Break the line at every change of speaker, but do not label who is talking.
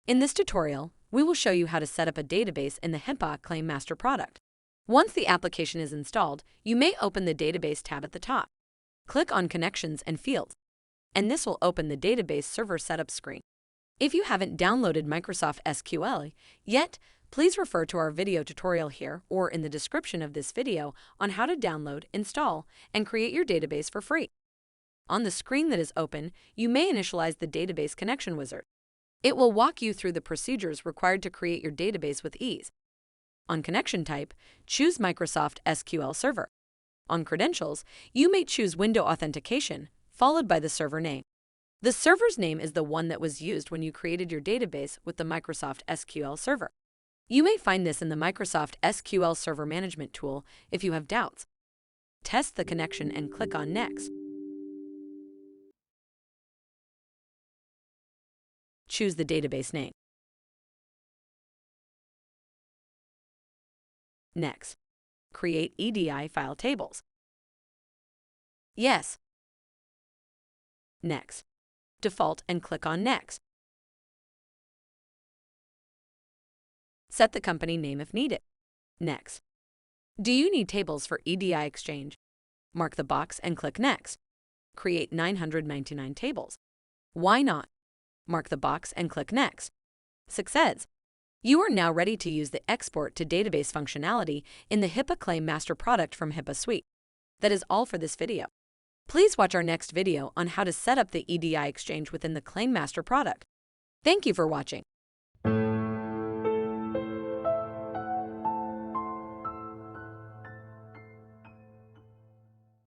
In this tutorial, we will show you how to set up a database in the HIPAA Claim Master product. Once the application is installed, you may open the Database tab at the top. Click on Connections and Fields, and this will open the Database Server Setup screen. If you haven't downloaded Microsoft SQL yet, please refer to our video tutorial here or in the description of this video on how to download, install, and create your database for free. On the screen that is open, you may initialize the Database Connection Wizard. It will walk you through the procedures required to create your database with ease. On connection type, choose Microsoft SQL Server. On credentials, you may choose Window Authentication, followed by the server name. The server's name is the one that was used when you created your database with the Microsoft SQL Server. You may find this in the Microsoft SQL Server Management tool if you have doubts. Test the connection and click on Next. Choose the database name. Next, create EDI file tables. Yes. Next, default and click on Next. Set the company name if needed. Next. Do you need tables for EDI Exchange? Mark the box and click Next. Create 999 tables. Why not? Mark the box and click Next. Success! You are now ready to use the Export to Database functionality in the HIPAA Claim Master product from HIPAA Suite. That is all for this video. Please watch our next video on how to set up the EDI Exchange within the Claim Master product. Thank you for watching.